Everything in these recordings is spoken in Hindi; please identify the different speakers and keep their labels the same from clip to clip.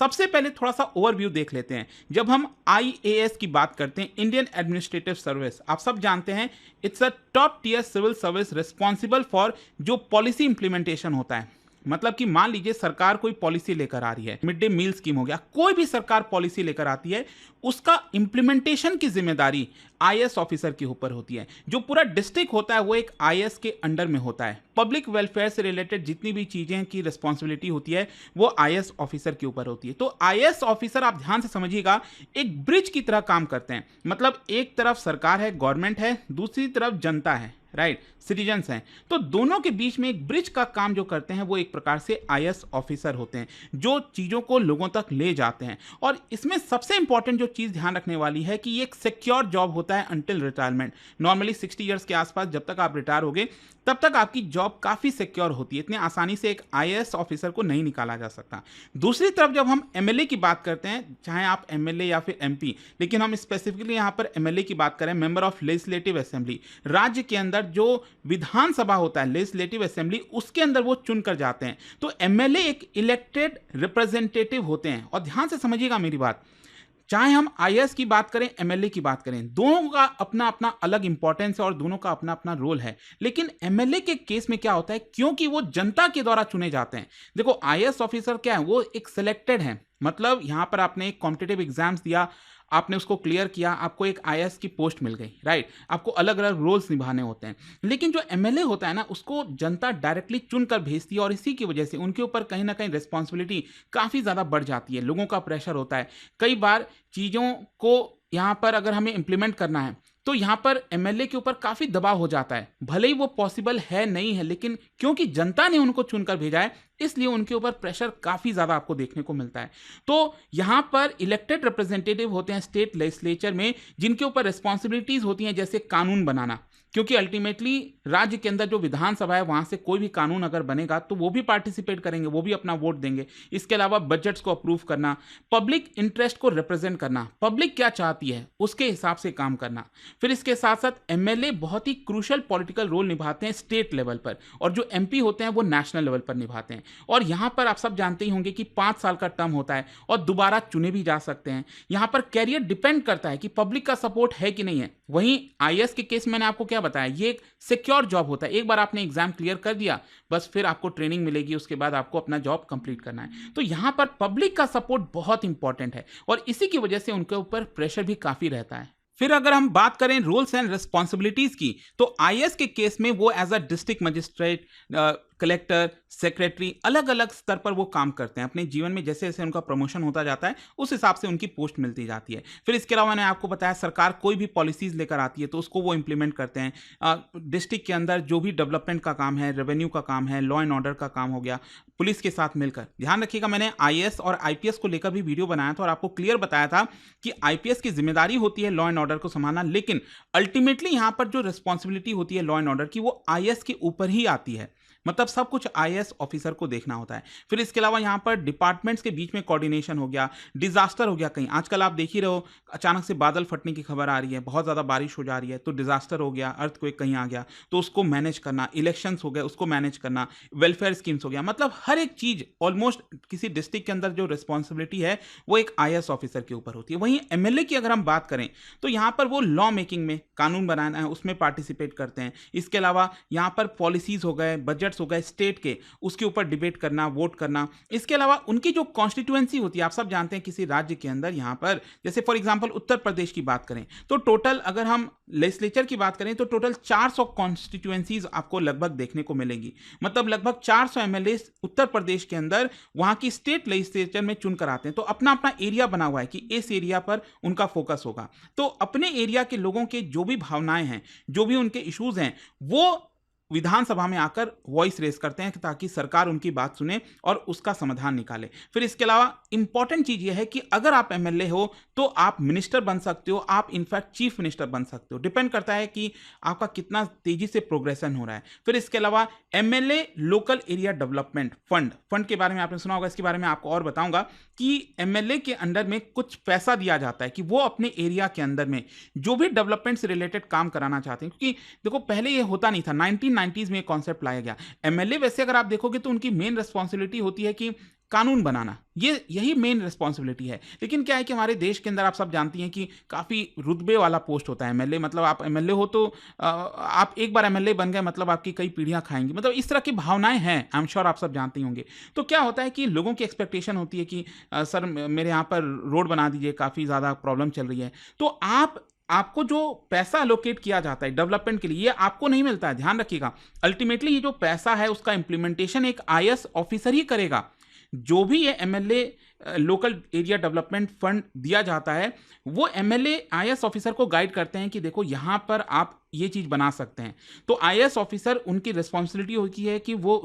Speaker 1: सबसे पहले थोड़ा सा ओवरव्यू देख लेते हैं। जब हम आईएएस की बात करते हैं, इंडियन एडमिनिस्ट्रेटिव सर्विस, आप सब जानते हैं it's a top tier civil service responsible for जो पॉलिसी इंप्लीमेंटेशन होता है। मतलब कि मान लीजिए सरकार कोई पॉलिसी लेकर आ रही है, मिड डे मील स्कीम हो गया, कोई भी सरकार पॉलिसी लेकर आती है, उसका इंप्लीमेंटेशन की जिम्मेदारी आईएएस ऑफिसर के ऊपर होती है। जो पूरा डिस्ट्रिक्ट होता है वो एक आईएएस के अंडर में होता है। पब्लिक वेलफेयर से रिलेटेड जितनी भी चीजें की रिस्पॉन्सिबिलिटी होती है वो आईएएस ऑफिसर के ऊपर होती है। तो आईएएस ऑफिसर, आप ध्यान से समझिएगा, एक ब्रिज की तरह काम करते हैं। मतलब एक तरफ सरकार है, गवर्नमेंट है, दूसरी तरफ जनता है, राइट, सिटीजन्स हैं। तो दोनों के बीच में एक ब्रिज का काम जो करते हैं वो एक प्रकार से आईएएस ऑफिसर होते हैं, जो चीज़ों को लोगों तक ले जाते हैं। और इसमें सबसे इंपॉर्टेंट जो चीज़ ध्यान रखने वाली है कि ये एक सिक्योर जॉब होता है अंटिल रिटायरमेंट। नॉर्मली 60 ईयर्स के आसपास जब तक आप रिटायर होगे तब तक आपकी जॉब काफ़ी सिक्योर होती है। इतने आसानी से एक आईएएस ऑफिसर को नहीं निकाला जा सकता। दूसरी तरफ जब हम एमएलए की बात करते हैं, चाहे आप एमएलए या फिर एमपी, लेकिन हम स्पेसिफिकली यहाँ पर एमएलए की बात करें, मेंबर ऑफ लेजिस्लेटिव असेंबली, राज्य के अंदर जो विधानसभा होता है, लेजिस्लेटिव असेंबली, उसके अंदर वो चुन कर जाते हैं। तो एमएलए एक इलेक्टेड रिप्रेजेंटेटिव होते हैं। और ध्यान से समझिएगा मेरी बात, चाहे हम आईएएस की बात करें, एमएलए की बात करें, दोनों का अपना अपना अलग इंपॉर्टेंस है और दोनों का अपना अपना रोल है। लेकिन एमएलए के केस में क्या होता है, क्योंकि वो जनता के द्वारा चुने जाते हैं। देखो, आईएएस ऑफिसर क्या है, वो एक सिलेक्टेड है। मतलब यहां पर आपने एक कॉम्पिटिटिव एग्जाम्स दिया, आपने उसको क्लियर किया, आपको एक आईएएस की पोस्ट मिल गई, राइट। आपको अलग अलग रोल्स निभाने होते हैं। लेकिन जो एमएलए होता है ना, उसको जनता डायरेक्टली चुनकर भेजती है और इसी की वजह से उनके ऊपर कहीं ना कहीं रिस्पॉन्सिबिलिटी काफ़ी ज़्यादा बढ़ जाती है। लोगों का प्रेशर होता है। कई बार चीज़ों को यहाँ पर अगर हमें इम्प्लीमेंट करना है तो यहाँ पर एमएलए के ऊपर काफ़ी दबाव हो जाता है। भले ही वो पॉसिबल है नहीं है, लेकिन क्योंकि जनता ने उनको चुनकर भेजा है इसलिए उनके ऊपर प्रेशर काफ़ी ज़्यादा आपको देखने को मिलता है। तो यहाँ पर इलेक्टेड रिप्रेजेंटेटिव होते हैं स्टेट लेजिस्लेचर में, जिनके ऊपर रिस्पॉन्सिबिलिटीज़ होती हैं, जैसे कानून बनाना, क्योंकि अल्टीमेटली राज्य के अंदर जो विधानसभा है वहाँ से कोई भी कानून अगर बनेगा तो वो भी पार्टिसिपेट करेंगे, वो भी अपना वोट देंगे। इसके अलावा बजट्स को अप्रूव करना, पब्लिक इंटरेस्ट को रिप्रेजेंट करना, पब्लिक क्या चाहती है उसके हिसाब से काम करना। फिर इसके साथ साथ एमएलए बहुत ही क्रूशल पॉलिटिकल रोल निभाते हैं स्टेट लेवल पर, और जो एमपी होते हैं वो नेशनल लेवल पर निभाते हैं। और यहाँ पर आप सब जानते ही होंगे कि 5 साल का टर्म होता है और दोबारा चुने भी जा सकते हैं। यहाँ पर कैरियर डिपेंड करता है कि पब्लिक का सपोर्ट है कि नहीं है। वहीं आईएएस के केस में मैंने आपको क्या बताया, ये एक सिक्योर जॉब होता है। एक बार आपने एग्जाम क्लियर कर दिया, बस फिर आपको ट्रेनिंग मिलेगी, उसके बाद आपको अपना जॉब कंप्लीट करना है। तो यहाँ पर पब्लिक का सपोर्ट बहुत इंपॉर्टेंट है और इसी की वजह से उनके ऊपर प्रेशर भी काफ़ी रहता है। फिर अगर हम बात करें रूल्स एंड रिस्पॉन्सिबिलिटीज की, तो आईएएस के केस में वो as a district magistrate, collector, secretary, अलग अलग स्तर पर वो काम करते हैं। अपने जीवन में जैसे जैसे उनका प्रमोशन होता जाता है उस हिसाब से उनकी पोस्ट मिलती जाती है। फिर इसके अलावा मैंने आपको बताया, सरकार कोई भी पॉलिसीज लेकर आती है तो उसको वो इंप्लीमेंट करते हैं। डिस्ट्रिक्ट के अंदर जो भी डेवलपमेंट का काम है, रेवेन्यू का काम है, लॉ एंड ऑर्डर का काम हो गया, पुलिस के साथ मिलकर। ध्यान रखिएगा, मैंने आईएएस और आईपीएस को लेकर भी वीडियो बनाया था और आपको क्लियर बताया था कि आईपीएस की जिम्मेदारी होती है लॉ एंड ऑर्डर को संभालना, लेकिन अल्टीमेटली यहाँ पर जो रिस्पॉन्सिबिलिटी होती है लॉ एंड ऑर्डर की वो आईएएस के ऊपर ही आती है। मतलब सब कुछ आईएएस ऑफिसर को देखना होता है। फिर इसके अलावा यहाँ पर डिपार्टमेंट्स के बीच में कोऑर्डिनेशन हो गया, डिजास्टर हो गया, कहीं आजकल आप देख ही रहे हो अचानक से बादल फटने की खबर आ रही है, बहुत ज़्यादा बारिश हो जा रही है, तो डिजास्टर हो गया, अर्थक्वेक कहीं आ गया तो उसको मैनेज करना, इलेक्शंस हो गए उसको मैनेज करना, वेलफेयर स्कीम्स हो गया, मतलब हर एक चीज़ ऑलमोस्ट किसी डिस्ट्रिक्ट के अंदर जो रिस्पॉन्सिबिलिटी है वो एक आईएएस ऑफिसर के ऊपर होती है। वहीं एमएलए की अगर हम बात करें तो यहाँ पर वो लॉ मेकिंग में, कानून बनाना है उसमें पार्टिसिपेट करते हैं। इसके अलावा यहाँ पर पॉलिसीज हो गए, बजट्स हो गए स्टेट के, उसके ऊपर डिबेट करना, वोट करना। इसके अलावा उनकी जो कॉन्स्टिट्यूएंसी होती है, आप सब जानते हैं किसी राज्य के अंदर, यहाँ पर जैसे फॉर एग्जांपल उत्तर प्रदेश की बात करें तो टोटल अगर हम लेजिस्लेचर की बात करें तो टोटल 400 कॉन्स्टिट्यूएंसीज आपको लगभग देखने को मिलेंगी। मतलब लगभग 400 एमएलए उत्तर प्रदेश के अंदर वहां की स्टेट लेजिस्लेचर में चुनकर आते हैं। तो अपना अपना एरिया बना हुआ है कि इस एरिया पर उनका फोकस होगा। तो अपने एरिया के लोगों के जो भी भावनाएं हैं, जो भी उनके इश्यूज हैं, वो विधानसभा में आकर वॉइस रेस करते हैं ताकि सरकार उनकी बात सुने और उसका समाधान निकाले। फिर इसके अलावा इंपॉर्टेंट चीज यह है कि अगर आप एमएलए हो तो आप मिनिस्टर बन सकते हो, आप इनफैक्ट चीफ मिनिस्टर बन सकते हो। डिपेंड करता है कि आपका कितना तेजी से प्रोग्रेशन हो रहा है। फिर इसके अलावा MLA local area development fund के बारे में आपने सुना होगा, इसके बारे में आपको और बताऊंगा कि एमएलए के अंडर में कुछ पैसा दिया जाता है कि वो अपने एरिया के अंदर में जो भी डेवलपमेंट से रिलेटेड काम कराना चाहते हैं। क्योंकि देखो पहले ये होता नहीं था, 1990s में कॉन्सेप्ट लाया गया। एमएलए वैसे अगर आप देखोगे तो उनकी मेन रिस्पॉन्सिबिलिटी होती है कि कानून बनाना, ये यही मेन रिस्पॉन्सिबिलिटी है। लेकिन क्या है कि हमारे देश के अंदर आप सब जानती हैं कि काफ़ी रुतबे वाला पोस्ट होता है एमएलए, मतलब आप एमएलए हो तो आप एक बार एमएलए बन गए मतलब आपकी कई पीढ़ियां खाएंगी, मतलब इस तरह की भावनाएं हैं, आई एम श्योर आप सब जानते ही होंगे। तो क्या होता है कि लोगों की एक्सपेक्टेशन होती है कि सर मेरे यहाँ पर रोड बना दीजिए, काफ़ी ज़्यादा प्रॉब्लम चल रही है। तो आपको जो पैसा अलोकेट किया जाता है डेवलपमेंट के लिए, ये आपको नहीं मिलता है, ध्यान रखिएगा। अल्टीमेटली ये जो पैसा है उसका इंप्लीमेंटेशन एक आईएएस ऑफिसर ही करेगा। जो भी ये MLA local area development fund दिया जाता है, वो एमएलए आईएएस ऑफिसर को गाइड करते हैं कि देखो यहाँ पर आप ये चीज़ बना सकते हैं। तो आईएएस ऑफिसर उनकी रिस्पॉन्सिबिलिटी होती है कि वो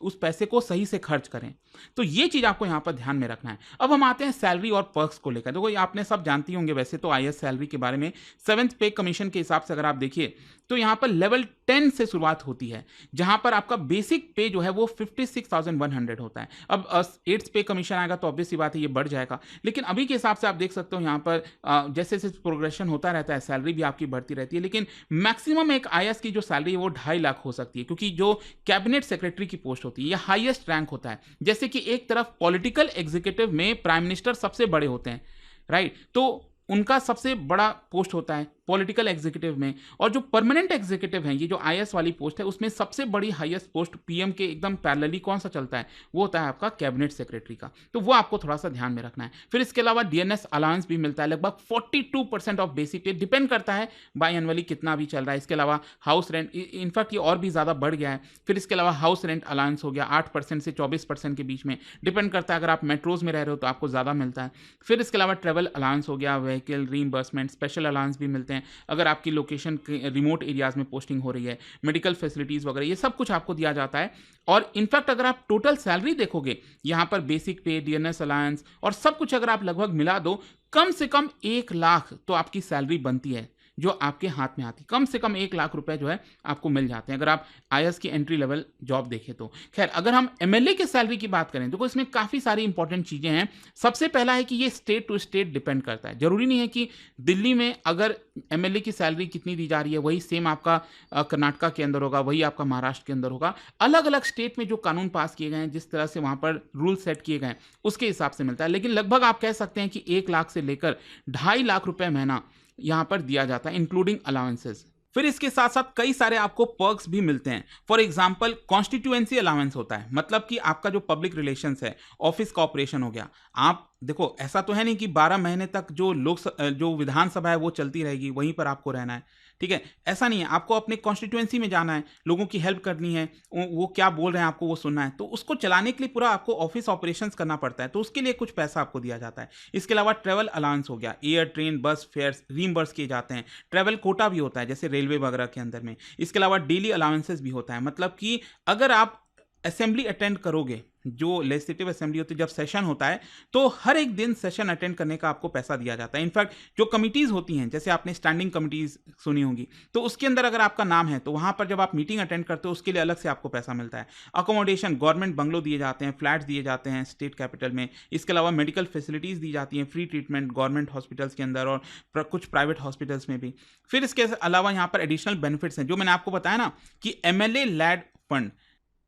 Speaker 1: उस पैसे को सही से खर्च करें। तो ये चीज़ आपको यहाँ पर ध्यान में रखना है। अब हम आते हैं सैलरी और पर्क्स को लेकर। देखो ये आपने सब जानती होंगे वैसे तो आईएएस सैलरी के बारे में। 7th पे कमीशन के हिसाब से अगर आप देखिए तो यहाँ पर लेवल 10 से शुरुआत होती है, जहाँ पर आपका बेसिक पे जो है वो 56,100 होता है। अब 8th पे कमीशन आएगा तो ऑब्वियस सी बात है ये बढ़ जाएगा, लेकिन अभी के हिसाब से आप देख सकते हो यहाँ पर जैसे जैसे प्रोग्रेशन होता रहता है सैलरी भी आपकी बढ़ती रहती है। लेकिन मैक्सिमम एक आईएएस की जो सैलरी है वो 2.5 लाख हो सकती है, क्योंकि जो कैबिनेट सेक्रेटरी की पोस्ट होती है यह हाईएस्ट रैंक होता है। जैसे कि एक तरफ पॉलिटिकल एग्जीक्यूटिव में प्राइम मिनिस्टर सबसे बड़े होते हैं, राइट, तो उनका सबसे बड़ा पोस्ट होता है पॉलिटिकल एग्जीक्यूटिव में। और जो परमानेंट एग्जीक्यूटिव है, ये जो आईएएस वाली पोस्ट है, उसमें सबसे बड़ी हाईएस्ट पोस्ट पीएम के एकदम पैरेलली कौन सा चलता है, वो होता है आपका कैबिनेट सेक्रेटरी का। तो वो आपको थोड़ा सा ध्यान में रखना है। फिर इसके अलावा डीएनएस अलाउंस भी मिलता है, लगभग 42% ऑफ बेसिक पे, डिपेंड करता है बाई एनुअली कितना भी चल रहा है। इसके अलावा हाउस रेंट, इनफैक्ट ये और भी ज़्यादा बढ़ गया है। फिर इसके अलावा हाउस रेंट अलाउंस हो गया 8% से 24% के बीच में, डिपेंड करता है। अगर आप मेट्रोज में रह रहे हो तो आपको ज़्यादा मिलता है। फिर इसके अलावा ट्रेवल अलाउंस हो गया, व्हीकल रीइंबर्समेंट, स्पेशल अलाउंस भी मिलते हैं अगर आपकी लोकेशन रिमोट एरियाज में पोस्टिंग हो रही है, मेडिकल फैसिलिटीज वगैरह, ये सब कुछ आपको दिया जाता है। और इनफैक्ट अगर आप टोटल सैलरी देखोगे यहाँ पर बेसिक पे, डीएनएस अलायंस और सब कुछ अगर आप लगभग मिला दो, कम से कम 1 लाख तो आपकी सैलरी बनती है जो आपके हाथ में आती है। कम से कम 1 लाख रुपए जो है आपको मिल जाते हैं अगर आप आईएएस की एंट्री लेवल जॉब देखें तो। खैर, अगर हम एमएलए के सैलरी की बात करें तो इसमें काफ़ी सारी इंपॉर्टेंट चीज़ें हैं। सबसे पहला है कि ये स्टेट टू स्टेट डिपेंड करता है। जरूरी नहीं है कि दिल्ली में अगर एमएलए की सैलरी कितनी दी जा रही है वही सेम आपका कर्नाटका के अंदर होगा, वही आपका महाराष्ट्र के अंदर होगा। अलग अलग स्टेट में जो कानून पास किए गए हैं, जिस तरह से वहाँ पर रूल सेट किए गए हैं, उसके हिसाब से मिलता है। लेकिन लगभग आप कह सकते हैं कि 1 लाख से लेकर 2.5 लाख रुपए महीना यहां पर दिया जाता है, इंक्लूडिंग अलाउंसेस। फिर इसके साथ साथ कई सारे आपको पर्क्स भी मिलते हैं। फॉर एग्जांपल कॉन्स्टिट्यूएंसी अलाउंस होता है, मतलब कि आपका जो पब्लिक रिलेशंस है, ऑफिस का ऑपरेशन हो गया। आप देखो ऐसा तो है नहीं कि 12 महीने तक जो विधानसभा है वो चलती रहेगी, वहीं पर आपको रहना है, ठीक है, ऐसा नहीं है। आपको अपने कॉन्स्टिट्यूएंसी में जाना है, लोगों की हेल्प करनी है, वो क्या बोल रहे हैं आपको वो सुनना है, तो उसको चलाने के लिए पूरा आपको ऑफिस ऑपरेशंस करना पड़ता है, तो उसके लिए कुछ पैसा आपको दिया जाता है। इसके अलावा ट्रैवल अलाउंस हो गया, air train bus fares reimburse किए जाते हैं। ट्रैवल कोटा भी होता है जैसे रेलवे वगैरह के अंदर में। इसके अलावा डेली अलाउंसेस भी होता है, मतलब कि अगर आप असेंबली अटेंड करोगे, जो लेजिस्लेटिव असेंबली होती है, जब सेशन होता है तो हर एक दिन सेशन अटेंड करने का आपको पैसा दिया जाता है। इनफैक्ट जो कमिटीज़ होती हैं, जैसे आपने स्टैंडिंग कमिटीज़ सुनी होगी, तो उसके अंदर अगर आपका नाम है तो वहाँ पर जब आप मीटिंग अटेंड करते हो उसके लिए अलग से आपको पैसा मिलता है। अकोमोडेशन, गवर्नमेंट बंगलो दिए जाते हैं, फ्लैट्स दिए जाते हैं स्टेट कैपिटल में। इसके अलावा मेडिकल फैसिलिटीज़ दी जाती हैं, फ्री ट्रीटमेंट गवर्नमेंट हॉस्पिटल्स के अंदर और कुछ प्राइवेट हॉस्पिटल्स में भी। फिर इसके अलावा यहाँ पर एडिशनल बेनिफिट्स हैं, जो मैंने आपको बताया ना कि MLA LAD fund,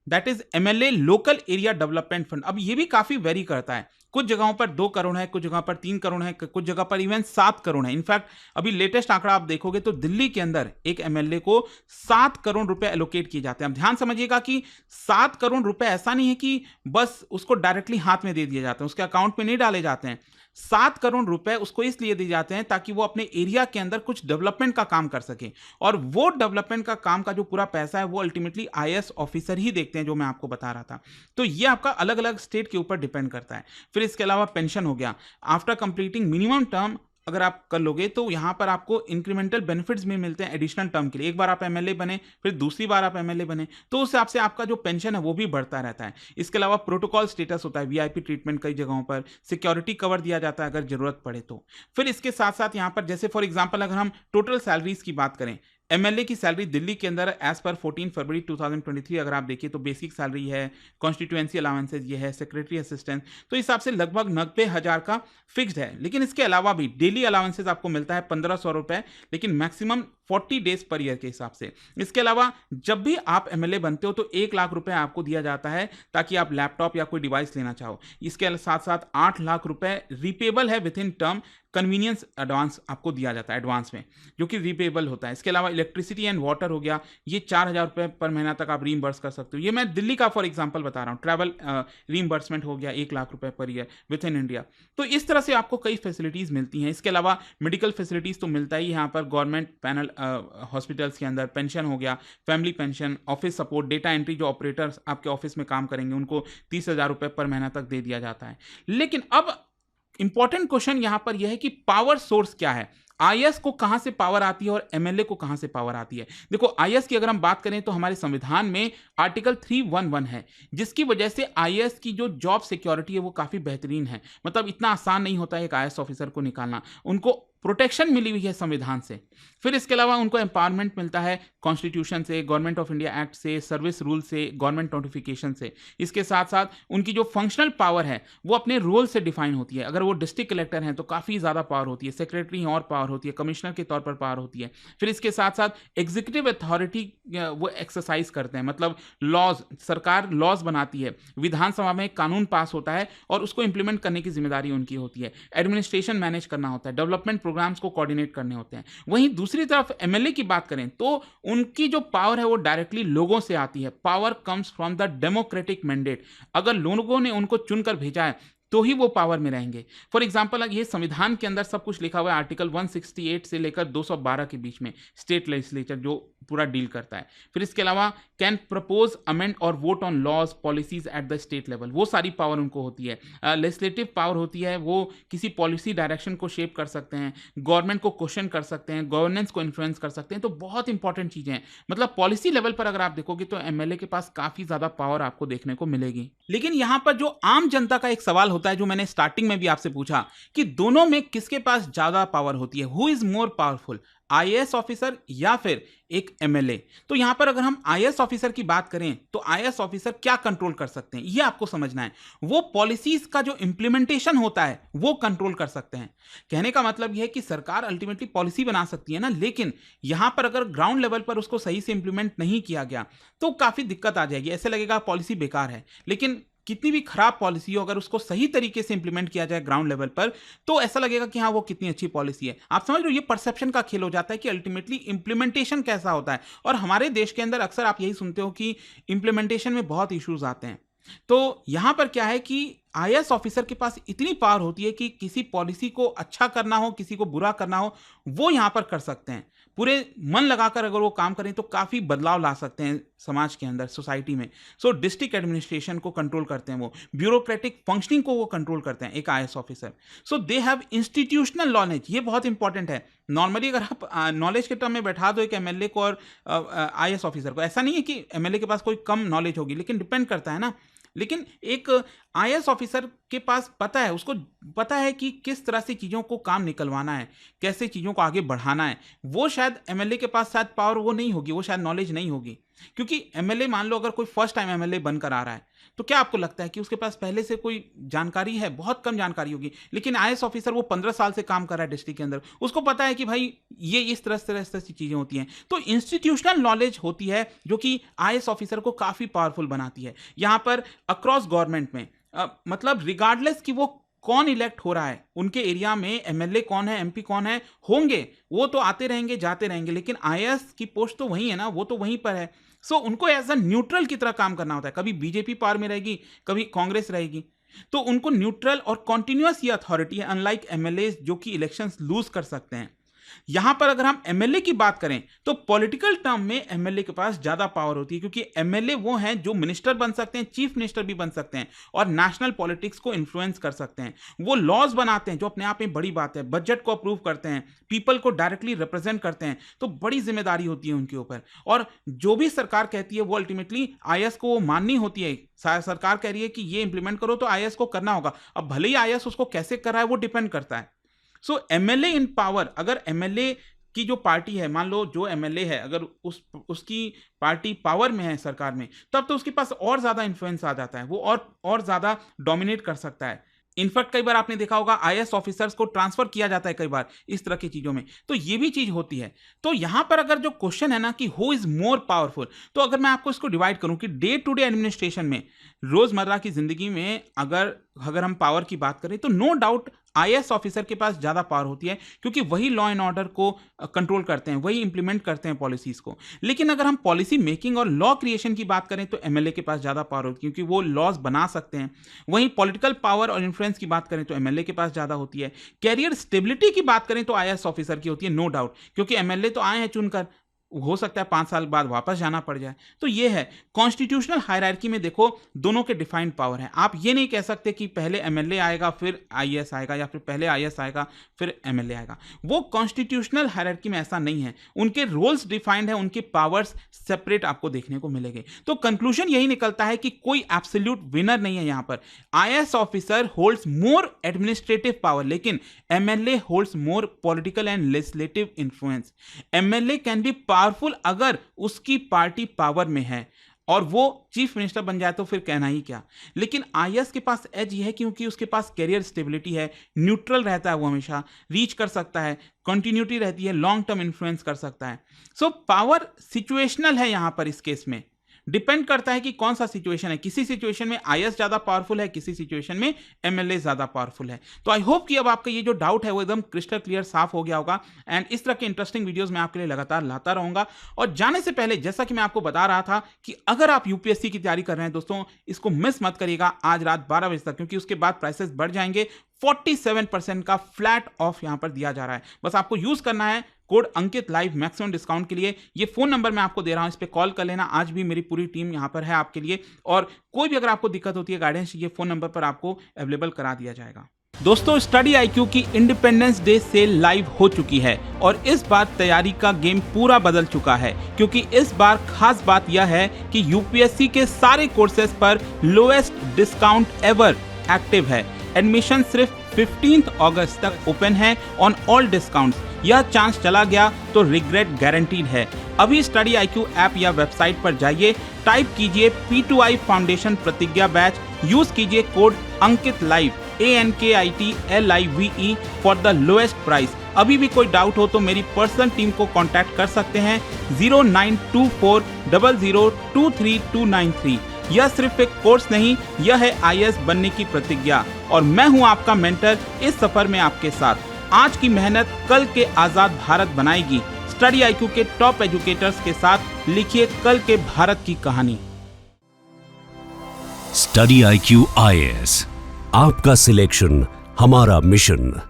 Speaker 1: that is MLA local area development fund. अब ये भी काफी वेरी करता है, कुछ जगहों पर 2 करोड़ है, कुछ जगह पर 3 करोड़ है, कुछ जगह पर इवन 7 करोड़ है। इनफैक्ट अभी लेटेस्ट आंकड़ा आप देखोगे तो दिल्ली के अंदर एक एमएलए को 7 करोड़ रुपए एलोकेट किए जाते हैं। अब ध्यान समझिएगा कि 7 करोड़ रुपए ऐसा नहीं है कि बस उसको डायरेक्टली हाथ में दे दिए जाते हैं, उसके अकाउंट में नहीं डाले जाते हैं। 7 करोड़ रुपए उसको इसलिए दिए जाते हैं ताकि वो अपने एरिया के अंदर कुछ डेवलपमेंट का काम कर सके, और वो डेवलपमेंट का काम का जो पूरा पैसा है वो अल्टीमेटली आईएएस ऑफिसर ही देखते हैं, जो मैं आपको बता रहा था। तो ये आपका अलग अलग स्टेट के ऊपर डिपेंड करता है। फिर इसके अलावा पेंशन हो गया, आफ्टर कंप्लीटिंग मिनिमम टर्म अगर आप कर लोगे तो यहाँ पर आपको इंक्रीमेंटल बेनिफिट्स भी मिलते हैं एडिशनल टर्म के लिए। एक बार आप एमएलए बने, फिर दूसरी बार आप एमएलए बने, तो उस हिसाब से आपका जो पेंशन है वो भी बढ़ता रहता है। इसके अलावा प्रोटोकॉल स्टेटस होता है, वीआईपी ट्रीटमेंट कई जगहों पर, सिक्योरिटी कवर दिया जाता है अगर जरूरत पड़े तो। फिर इसके साथ साथ यहाँ पर जैसे फॉर एग्जाम्पल अगर हम टोटल सैलरीज की बात करें, एमएलए की सैलरी दिल्ली के अंदर एज पर 14 फरवरी 2023 अगर आप देखिए तो बेसिक सैलरी है, कॉन्स्टिट्यूएंसी अलाउंसेज ये है, सेक्रेटरी असिस्टेंट, तो इस हिसाब से लगभग 90,000 का फिक्स्ड है। लेकिन इसके अलावा भी डेली अलाउंसेज आपको मिलता है 1500 रुपए, लेकिन मैक्सिमम 40 डेज पर ईयर के हिसाब से। इसके अलावा जब भी आप एमएलए बनते हो तो 1 लाख रुपए आपको दिया जाता है ताकि आप लैपटॉप या कोई डिवाइस लेना चाहो। इसके साथ साथ 8 लाख रुपए रिपेबल है with in term, convenience advance आपको दिया जाता है एडवांस में, जो कि रिपेबल होता है। इसके अलावा इलेक्ट्रिसिटी एंड वाटर हो गया, ये 4,000 रुपये पर महीना तक आप रीइंबर्स कर सकते हो। ये मैं दिल्ली का फॉर एग्जांपल बता रहा हूँ। ट्रैवल रीइंबर्समेंट हो गया 1 लाख रुपए per year with in India. तो इस तरह से आपको कई फैसिलिटीज़ मिलती हैं। इसके अलावा मेडिकल फैसिलिटीज़ तो मिलता ही यहाँ पर, गवर्नमेंट पैनल हॉस्पिटल्स के अंदर पेंशन हो गया, family pension, office support, data entry, जो ऑपरेटर्स आपके ऑफिस में काम करेंगे उनको 30,000 रुपये पर महीना तक दे दिया जाता है। लेकिन अब इंपॉर्टेंट क्वेश्चन यहां पर यह है कि पावर सोर्स क्या है, आईएएस को कहां से पावर आती है और एमएलए को कहां से पावर आती है। देखो, आईएएस की अगर हम बात करें तो हमारे संविधान में आर्टिकल 311 है, जिसकी वजह से आईएएस की जो जॉब सिक्योरिटी है वो काफी बेहतरीन है। मतलब इतना आसान नहीं होता है एक आईएएस ऑफिसर को निकालना, उनको प्रोटेक्शन मिली हुई है संविधान से। फिर इसके अलावा उनको एम्पावरमेंट मिलता है कॉन्स्टिट्यूशन से, गवर्नमेंट ऑफ इंडिया एक्ट से, सर्विस रूल से, गवर्नमेंट नोटिफिकेशन से। इसके साथ साथ उनकी जो फंक्शनल पावर है वो अपने रोल से डिफाइन होती है। अगर वो डिस्ट्रिक्ट कलेक्टर हैं तो काफ़ी ज़्यादा पावर होती है, सेक्रेटरी हैं और पावर होती है, कमिश्नर के तौर पर पावर होती है। फिर इसके साथ साथ एग्जीक्यूटिव अथॉरिटी वो एक्सरसाइज करते हैं, मतलब लॉज, सरकार लॉज बनाती है, विधानसभा में कानून पास होता है और उसको इंप्लीमेंट करने की जिम्मेदारी उनकी होती है। एडमिनिस्ट्रेशन मैनेज करना होता है, डेवलपमेंट प्रोग्राम्स को कोऑर्डिनेट करने होते हैं। वहीं दूसरी तरफ एमएलए की बात करें तो उनकी जो पावर है वो डायरेक्टली लोगों से आती है। Power comes from the democratic mandate. अगर लोगों ने उनको चुनकर भेजा है तो ही वो पावर में रहेंगे। फॉर एग्जाम्पल, ये संविधान के अंदर सब कुछ लिखा हुआ है, आर्टिकल 168 से लेकर 212 के बीच में स्टेट लेजिस्लेचर जो पूरा डील करता है। फिर इसके अलावा कैन प्रपोज, अमेंड और vote on laws policies at the state level, वो सारी पावर उनको होती है। लेजिस्लेटिव पावर होती है, वो किसी पॉलिसी डायरेक्शन को शेप कर सकते हैं, गवर्नमेंट को क्वेश्चन कर सकते हैं, गवर्नेंस को इन्फ्लुएंस कर सकते हैं। तो बहुत इंपॉर्टेंट चीजें हैं। मतलब पॉलिसी लेवल पर अगर आप देखोगे तो एमएलए के पास काफी ज्यादा पावर आपको देखने को मिलेगी। लेकिन यहां पर जो आम जनता का एक सवाल होता है, जो मैंने स्टार्टिंग में भी आपसे पूछा कि दोनों में किसके पास ज्यादा पावर होती है, who is more powerful, IAS officer या फिर एक एमएलए। तो यहां पर अगर हम आईएएस ऑफिसर की बात करें तो आईएएस ऑफिसर क्या कंट्रोल कर सकते हैं, यह आपको समझना है। वो पॉलिसीज का जो इंप्लीमेंटेशन होता है वो कंट्रोल कर सकते हैं। कहने का मतलब यह है कि सरकार अल्टीमेटली पॉलिसी बना सकती है ना, लेकिन यहां पर अगर ग्राउंड लेवल पर उसको सही से इंप्लीमेंट नहीं किया गया तो काफी दिक्कत आ जाएगी। ऐसे लगेगा पॉलिसी बेकार है, लेकिन कितनी भी खराब पॉलिसी हो, अगर उसको सही तरीके से इंप्लीमेंट किया जाए ग्राउंड लेवल पर तो ऐसा लगेगा कि हाँ वो कितनी अच्छी पॉलिसी है। आप समझ लो, ये परसेप्शन का खेल हो जाता है कि अल्टीमेटली इंप्लीमेंटेशन कैसा होता है। और हमारे देश के अंदर अक्सर आप यही सुनते हो कि इंप्लीमेंटेशन में बहुत इश्यूज आते हैं। तो यहां पर क्या है कि आईएएस ऑफिसर के पास इतनी पावर होती है कि किसी पॉलिसी को अच्छा करना हो, किसी को बुरा करना हो, वो यहां पर कर सकते हैं। पूरे मन लगाकर अगर वो काम करें तो काफी बदलाव ला सकते हैं समाज के अंदर, सोसाइटी में। सो डिस्ट्रिक्ट एडमिनिस्ट्रेशन को कंट्रोल करते हैं, वो ब्यूरोक्रेटिक फंक्शनिंग को वो कंट्रोल करते हैं एक IAS officer. So they have institutional knowledge, ये बहुत इंपॉर्टेंट है। नॉर्मली अगर आप नॉलेज के टर्म में बैठा दो एक एमएलए को और आईएएस ऑफिसर को, ऐसा नहीं है कि एमएलए के पास कोई कम नॉलेज होगी, लेकिन डिपेंड करता है ना। लेकिन एक आईएएस ऑफिसर के पास पता है, उसको पता है कि किस तरह से चीज़ों को काम निकलवाना है, कैसे चीज़ों को आगे बढ़ाना है। वो शायद एमएलए के पास शायद पावर वो नहीं होगी, वो शायद नॉलेज नहीं होगी। क्योंकि एमएलए, मान लो अगर कोई फर्स्ट टाइम एमएलए बनकर आ रहा है तो क्या आपको लगता है कि उसके पास पहले से कोई जानकारी है? बहुत कम जानकारी होगी। लेकिन आईएएस ऑफिसर वो 15 साल से काम कर रहा है डिस्ट्रिक्ट के अंदर, उसको पता है कि भाई ये इस तरह से चीज़ें होती हैं। तो इंस्टीट्यूशनल नॉलेज होती है जो कि आईएएस ऑफिसर को काफ़ी पावरफुल बनाती है। यहाँ पर अक्रॉस गवर्नमेंट में मतलब रिगार्डलेस कि वो कौन इलेक्ट हो रहा है, उनके एरिया में एमएलए कौन है, एमपी कौन है, होंगे वो तो आते रहेंगे जाते रहेंगे, लेकिन आईएएस की पोस्ट तो वही है ना, वो तो वहीं पर है। सो उनको एज अ न्यूट्रल की तरह काम करना होता है। कभी बीजेपी पावर में रहेगी, कभी कांग्रेस रहेगी, तो उनको न्यूट्रल और कॉन्टिन्यूअस ये अथॉरिटी है, अनलाइक एमएलए जो कि इलेक्शंस लूज कर सकते हैं। यहां पर अगर हम एमएलए की बात करें तो पॉलिटिकल टर्म में एमएलए के पास ज्यादा पावर होती है, क्योंकि एमएलए वो हैं जो मिनिस्टर बन सकते हैं, चीफ मिनिस्टर भी बन सकते हैं और नेशनल पॉलिटिक्स को इन्फ्लुएंस कर सकते हैं। वो लॉज बनाते हैं जो अपने आप में बड़ी बात है, बजट को अप्रूव करते हैं, पीपल को डायरेक्टली रिप्रेजेंट करते हैं। तो बड़ी जिम्मेदारी होती है उनके ऊपर, और जो भी सरकार कहती है वो अल्टीमेटली आईएएस को माननी होती है। सरकार कह रही है कि ये इंप्लीमेंट करो तो आईएएस को करना होगा। अब भले ही आईएएस उसको कैसे कर रहा है वो डिपेंड करता है। सो एमएलए इन पावर, अगर एमएलए की जो पार्टी है, मान लो जो एमएलए है, अगर उसकी पार्टी पावर में है सरकार में, तब तो उसके पास और ज्यादा इन्फ्लुएंस आ जाता है, वो और ज्यादा डोमिनेट कर सकता है। इनफैक्ट कई बार आपने देखा होगा आईएएस ऑफिसर्स को ट्रांसफर किया जाता है कई बार इस तरह की चीजों में, तो ये भी चीज होती है। तो यहां पर अगर जो क्वेश्चन है ना कि हु इज मोर पावरफुल, तो अगर मैं आपको इसको डिवाइड करूं कि डे टू डे एडमिनिस्ट्रेशन में, रोजमर्रा की जिंदगी में अगर हम पावर की बात करें तो नो डाउट आईएएस ऑफिसर के पास ज्यादा पावर होती है, क्योंकि वही लॉ एंड ऑर्डर को कंट्रोल करते हैं, वही इंप्लीमेंट करते हैं पॉलिसीज को। लेकिन अगर हम पॉलिसी मेकिंग और लॉ क्रिएशन की बात करें तो एमएलए के पास ज्यादा पावर होती है, क्योंकि वो लॉज बना सकते हैं। वहीं पॉलिटिकल पावर और इन्फ्लुएंस की बात करें तो एमएलए के पास ज्यादा होती है। कैरियर स्टेबिलिटी की बात करें तो आईएएस ऑफिसर की होती है, नो डाउट, क्योंकि एमएलए तो आए हैं चुनकर, हो सकता है 5 साल बाद वापस जाना पड़ जाए। तो ये है कॉन्स्टिट्यूशनल हायरार्की में, देखो दोनों के डिफाइंड पावर हैं। आप ये नहीं कह सकते कि पहले एमएलए आएगा फिर आईएएस आएगा, या फिर पहले आईएएस आएगा फिर एमएलए आएगा। वो कॉन्स्टिट्यूशनल हायरार्की में ऐसा नहीं है, उनके रोल्स डिफाइंड है, उनके पावर्स सेपरेट आपको देखने को मिलेंगे। तो कंक्लूजन यही निकलता है कि कोई एब्सोल्यूट विनर नहीं है यहां पर। IAS officer holds more administrative power, लेकिन MLA holds more political and legislative influence. MLA can be powerful अगर उसकी पार्टी पावर में है और वो चीफ मिनिस्टर बन जाए तो फिर कहना ही क्या। लेकिन आईएएस के पास एज ये है क्योंकि उसके पास कैरियर स्टेबिलिटी है, न्यूट्रल रहता है, वो हमेशा रीच कर सकता है, कंटिन्यूटी रहती है, लॉन्ग टर्म इन्फ्लुएंस कर सकता है। सो पावर सिचुएशनल है यहां पर। इस केस में डिपेंड करता है कि कौन सा सिचुएशन है। किसी सिचुएशन में आईएएस ज्यादा पावरफुल है, किसी सिचुएशन में एमएलए ज्यादा पावरफुल है। तो आई होप कि अब आपका ये जो डाउट है वो एकदम क्रिस्टल क्लियर साफ हो गया होगा। एंड इस तरह के इंटरेस्टिंग वीडियोस मैं आपके लिए लगातार लाता रहूंगा। और जाने से पहले, जैसा कि मैं आपको बता रहा था कि अगर आप यूपीएससी की तैयारी कर रहे हैं दोस्तों, इसको मिस मत करिएगा आज रात 12 बजे तक, क्योंकि उसके बाद प्राइसेस बढ़ जाएंगे। 47% का फ्लैट ऑफ यहां पर दिया जा रहा है। बस आपको यूज करना है कोड अंकित लाइव मैक्सिमम डिस्काउंट के लिए। ये फोन नंबर मैं आपको दे रहा हूं, इस पे कॉल कर लेना। आज भी मेरी पूरी टीम यहां पर है आपके लिए, और कोई भी अगर आपको दिक्कत होती है, गाइडेंस, ये फोन नंबर पर आपको अवेलेबल करा दिया जाएगा। दोस्तों, स्टडी आईक्यू की इंडिपेंडेंस डे सेल लाइव हो चुकी है और इस बार तैयारी का गेम पूरा बदल चुका है, क्योंकि इस बार खास बात यह है कि यूपीएससी के सारे कोर्सेज पर लोएस्ट डिस्काउंट एवर एक्टिव है। एडमिशन सिर्फ 15 अगस्त तक ओपन है ऑन ऑल डिस्काउंट्स। यह चांस चला गया तो रिग्रेट गारंटीड है। अभी स्टडी आईक्यू ऐप या वेबसाइट पर जाइए, टाइप कीजिए P2I फाउंडेशन प्रतिज्ञा बैच, यूज कीजिए code Ankit live ANKITLIVE for the lowest price. अभी भी कोई डाउट हो तो मेरी पर्सनल टीम को कांटेक्ट कर सकते हैं 092400232393। यह सिर्फ एक कोर्स नहीं, यह है आईएएस बनने की प्रतिज्ञा, और मैं हूं आपका मेंटर इस सफर में आपके साथ। आज की मेहनत कल के आजाद भारत बनाएगी। स्टडी आईक्यू के टॉप एजुकेटर्स के साथ लिखिए कल के भारत की कहानी।
Speaker 2: स्टडी आईक्यू आईएएस, आपका सिलेक्शन हमारा मिशन।